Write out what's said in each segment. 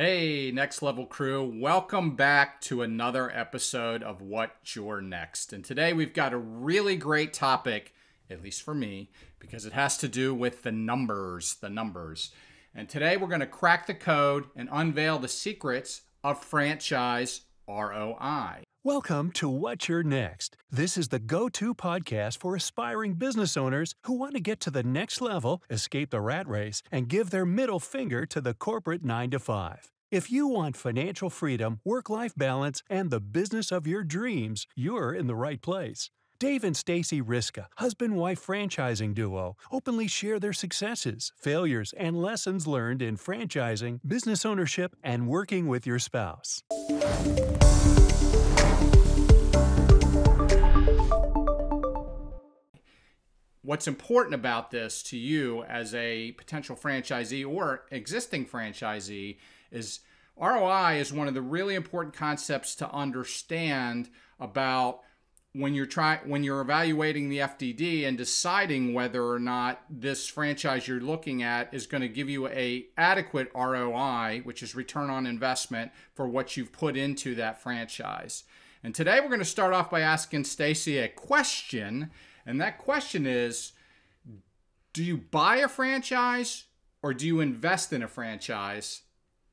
Hey, Next Level crew. Welcome back to another episode of What's Your Next. And today we've got a really great topic, at least for me, because it has to do with the numbers. And today we're going to crack the code and unveil the secrets of franchise ROI. Welcome to What's Your Next. This is the go-to podcast for aspiring business owners who want to get to the next level, escape the rat race, and give their middle finger to the corporate 9-to-5. If you want financial freedom, work-life balance, and the business of your dreams, you're in the right place. Dave and Stacy Riska, husband-wife franchising duo, openly share their successes, failures, and lessons learned in franchising, business ownership, and working with your spouse. What's important about this to you as a potential franchisee or existing franchisee is ROI is one of the really important concepts to understand about when you're evaluating the FDD and deciding whether or not this franchise you're looking at is going to give you a adequate ROI, which is return on investment for what you've put into that franchise. And today we're going to start off by asking Stacy a question, and that question is, do you buy a franchise or do you invest in a franchise,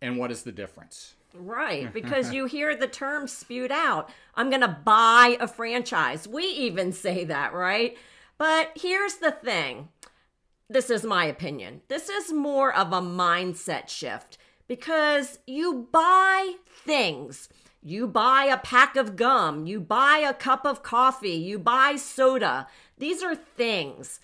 and what is the difference? Right, because you hear the term spewed out. I'm going to buy a franchise. We even say that, right? But here's the thing. This is my opinion. This is more of a mindset shift because you buy things. You buy a pack of gum. You buy a cup of coffee. You buy soda. These are things.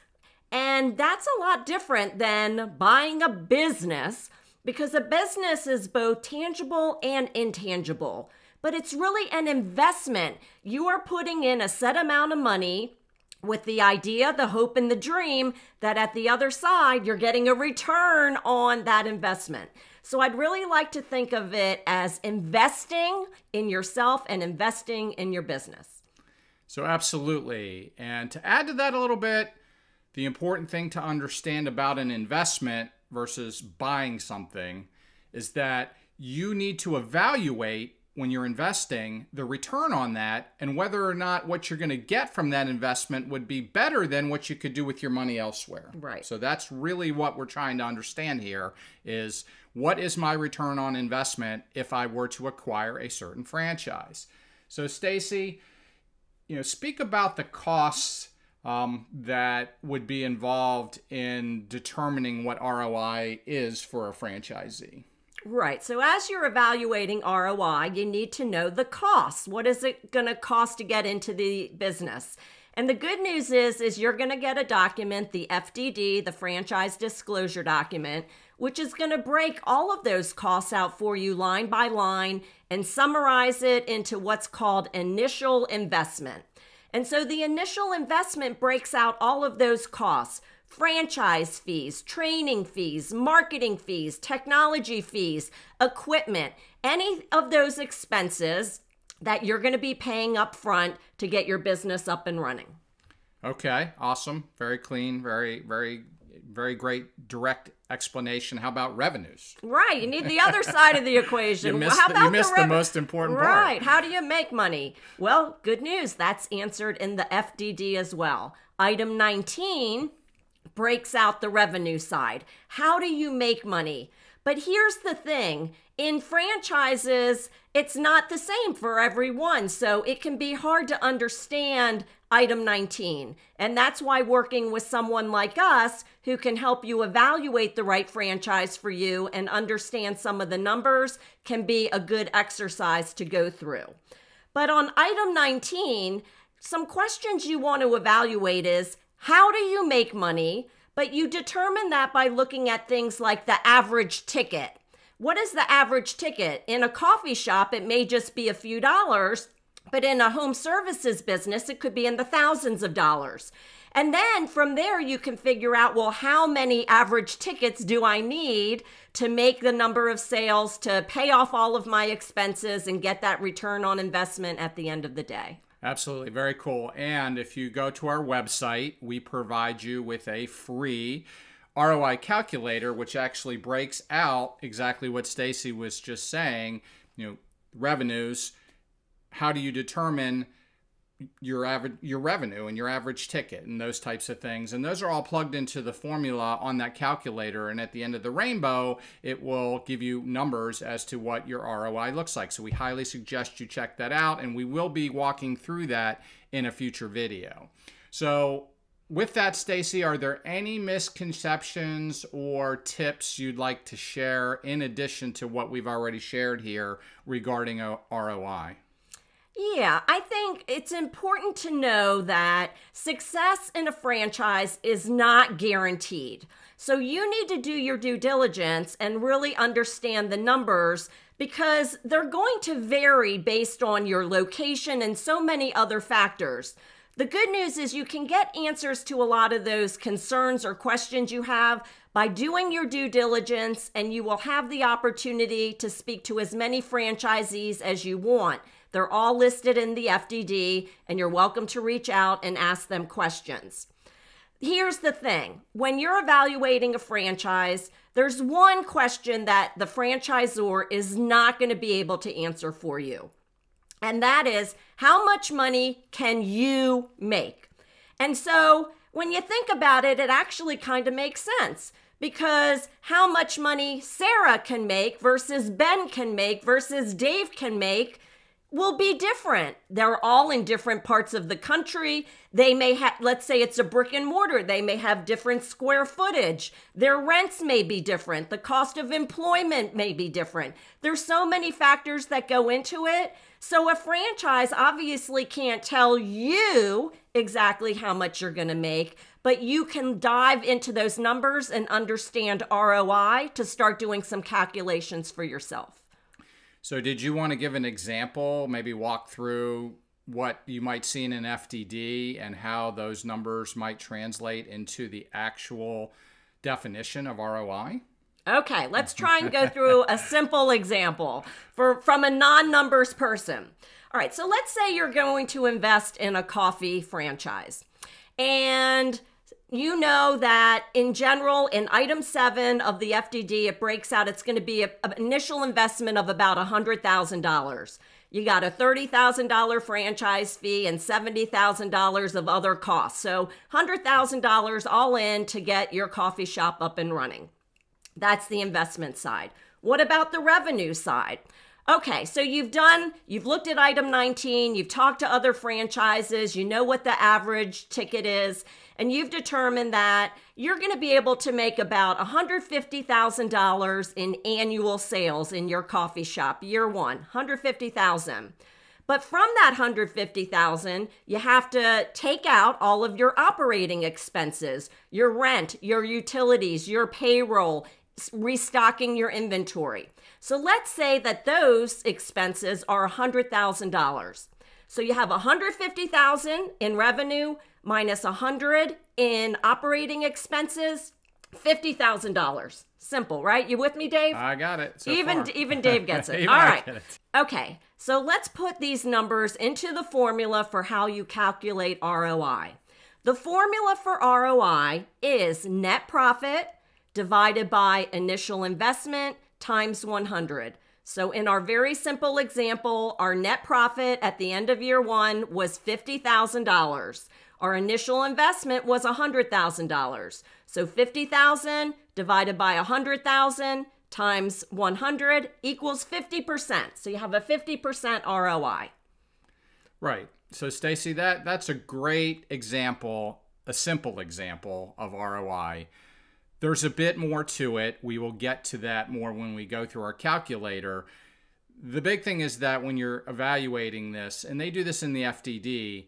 And that's a lot different than buying a business, because a business is both tangible and intangible, but it's really an investment. You are putting in a set amount of money with the idea, the hope, and the dream that at the other side, you're getting a return on that investment. So I'd really like to think of it as investing in yourself and investing in your business. So absolutely. And to add to that a little bit, the important thing to understand about an investment versus buying something is that you need to evaluate when you're investing the return on that and whether or not what you're going to get from that investment would be better than what you could do with your money elsewhere. Right. So that's really what we're trying to understand here is what is my return on investment if I were to acquire a certain franchise. So Stacy, speak about the costs that would be involved in determining what ROI is for a franchisee. Right. So as you're evaluating ROI, you need to know the costs. What is it going to cost to get into the business? And the good news is you're going to get a document, the FDD, the franchise disclosure document, which is going to break all of those costs out for you line by line and summarize it into what's called initial investment. And so the initial investment breaks out all of those costs: franchise fees, training fees, marketing fees, technology fees, equipment, any of those expenses that you're going to be paying up front to get your business up and running. Okay, awesome. Very clean, very great direct explanation. How about revenues? Right, you need the other side of the equation. You missed the most important part. Right, how do you make money? Well, good news, that's answered in the FDD as well. Item 19 breaks out the revenue side. How do you make money? But here's the thing. In franchises, it's not the same for everyone, so it can be hard to understand item 19. And that's why working with someone like us who can help you evaluate the right franchise for you and understand some of the numbers can be a good exercise to go through. But on item 19, some questions you want to evaluate is, how do you make money? But you determine that by looking at things like the average ticket. What is the average ticket? In a coffee shop, it may just be a few dollars, but in a home services business, it could be in the thousands of dollars. And then from there, you can figure out, well, how many average tickets do I need to make the number of sales to pay off all of my expenses and get that return on investment at the end of the day? Absolutely. Very cool. And if you go to our website, we provide you with a free ROI calculator, which actually breaks out exactly what Stacy was just saying, revenues. How do you determine your revenue and your average ticket and those types of things? And those are all plugged into the formula on that calculator. And at the end of the rainbow, it will give you numbers as to what your ROI looks like. So we highly suggest you check that out. And we will be walking through that in a future video. So with that, Stacy, are there any misconceptions or tips you'd like to share in addition to what we've already shared here regarding ROI? Yeah, I think it's important to know that success in a franchise is not guaranteed. So you need to do your due diligence and really understand the numbers, because they're going to vary based on your location and so many other factors. The good news is you can get answers to a lot of those concerns or questions you have by doing your due diligence, and you will have the opportunity to speak to as many franchisees as you want. They're all listed in the FDD, and you're welcome to reach out and ask them questions. Here's the thing. When you're evaluating a franchise, there's one question that the franchisor is not going to be able to answer for you. And that is, how much money can you make? And so when you think about it, it actually kind of makes sense, because how much money Sarah can make versus Ben can make versus Dave can make will be different. They're all in different parts of the country. They may have, let's say it's a brick and mortar, they may have different square footage. Their rents may be different. The cost of employment may be different. There's so many factors that go into it. So a franchise obviously can't tell you exactly how much you're going to make, but you can dive into those numbers and understand ROI to start doing some calculations for yourself. So did you want to give an example, maybe walk through what you might see in an FDD and how those numbers might translate into the actual definition of ROI? Okay, let's try and go through a simple example from a non-numbers person. All right, so let's say you're going to invest in a coffee franchise. And you know that in general, in item 7 of the FDD, it breaks out, it's going to be an initial investment of about $100,000. You got a $30,000 franchise fee and $70,000 of other costs. So $100,000 all in to get your coffee shop up and running. That's the investment side. What about the revenue side? Okay, so you've looked at item 19, you've talked to other franchises, you know what the average ticket is, and you've determined that you're going to be able to make about $150,000 in annual sales in your coffee shop, year one, $150,000. But from that $150,000, you have to take out all of your operating expenses, your rent, your utilities, your payroll, restocking your inventory. So let's say that those expenses are $100,000. So you have $150,000 in revenue minus $100 in operating expenses, $50,000. Simple, right? You with me, Dave? I got it. Even Dave gets it. Even All I right. get it. Okay. So let's put these numbers into the formula for how you calculate ROI. The formula for ROI is net profit divided by initial investment times 100. So in our very simple example, our net profit at the end of year one was $50,000. Our initial investment was $100,000. So $50,000 divided by $100,000 times 100 equals 50%. So you have a 50% ROI. Right. So Stacy, that's a great example, a simple example of ROI. There's a bit more to it. We will get to that more when we go through our calculator. The big thing is that when you're evaluating this, and they do this in the FDD,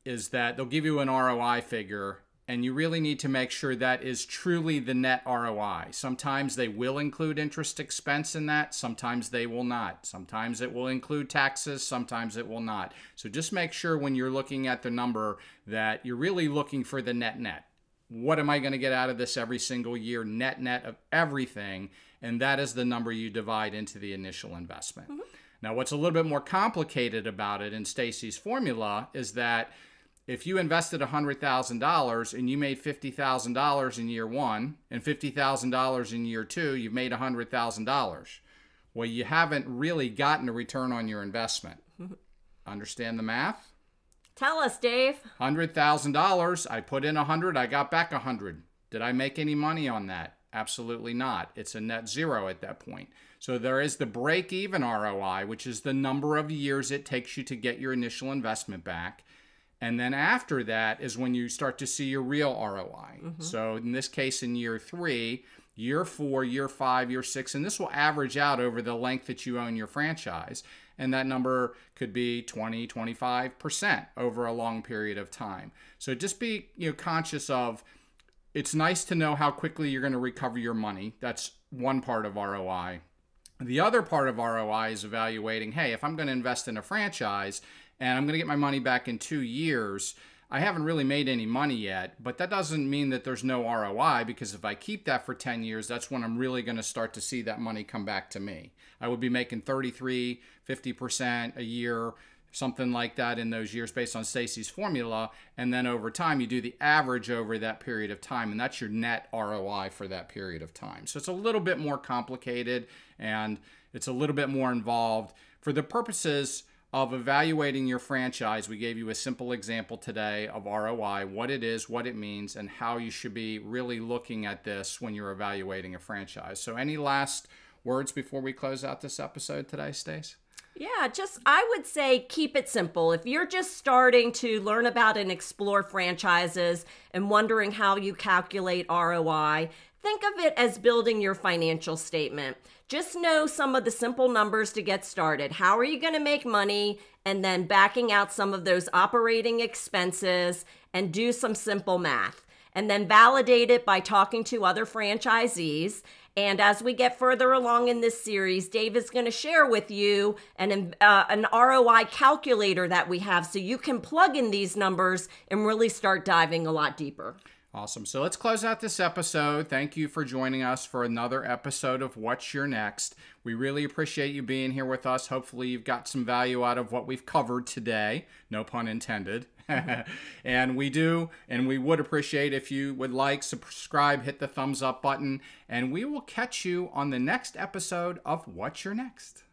is that they'll give you an ROI figure, and you really need to make sure that is truly the net ROI. Sometimes they will include interest expense in that. Sometimes they will not. Sometimes it will include taxes. Sometimes it will not. So just make sure when you're looking at the number that you're really looking for the net. What am I going to get out of this every single year? Net of everything. And that is the number you divide into the initial investment. Mm-hmm. Now, what's a little bit more complicated about it in Stacy's formula is that if you invested $100,000 and you made $50,000 in year one and $50,000 in year two, you've made $100,000. Well, you haven't really gotten a return on your investment. Understand the math? Tell us, Dave. $100,000, I put in 100, I got back 100. Did I make any money on that? Absolutely not. It's a net zero at that point. So there is the break-even ROI, which is the number of years it takes you to get your initial investment back. And then after that is when you start to see your real ROI. So in this case, in year 3, year 4, year 5, year 6, and this will average out over the length that you own your franchise. And that number could be 20, 25% over a long period of time. So just be conscious of, it's nice to know how quickly you're going to recover your money. That's one part of ROI. The other part of ROI is evaluating, hey, if I'm going to invest in a franchise and I'm going to get my money back in 2 years, I haven't really made any money yet, but that doesn't mean that there's no ROI, because if I keep that for 10 years, that's when I'm really going to start to see that money come back to me. I would be making 33, 50% a year, something like that in those years based on Stacy's formula. And then over time, you do the average over that period of time, and that's your net ROI for that period of time. So it's a little bit more complicated and it's a little bit more involved. For the purposes of evaluating your franchise, we gave you a simple example today of ROI, what it is, what it means, and how you should be really looking at this when you're evaluating a franchise. So any last words before we close out this episode today, Stace? Yeah, I would say keep it simple. If you're just starting to learn about and explore franchises and wondering how you calculate ROI, think of it as building your financial statement. Just know some of the simple numbers to get started. How are you going to make money? And then backing out some of those operating expenses and do some simple math. And then validate it by talking to other franchisees. And as we get further along in this series, Dave is going to share with you an ROI calculator that we have so you can plug in these numbers and really start diving a lot deeper. Awesome. So let's close out this episode. Thank you for joining us for another episode of What's Your Next. We really appreciate you being here with us. Hopefully you've got some value out of what we've covered today. No pun intended. And we would appreciate if you would like, subscribe, hit the thumbs up button, and we will catch you on the next episode of What's Your Next.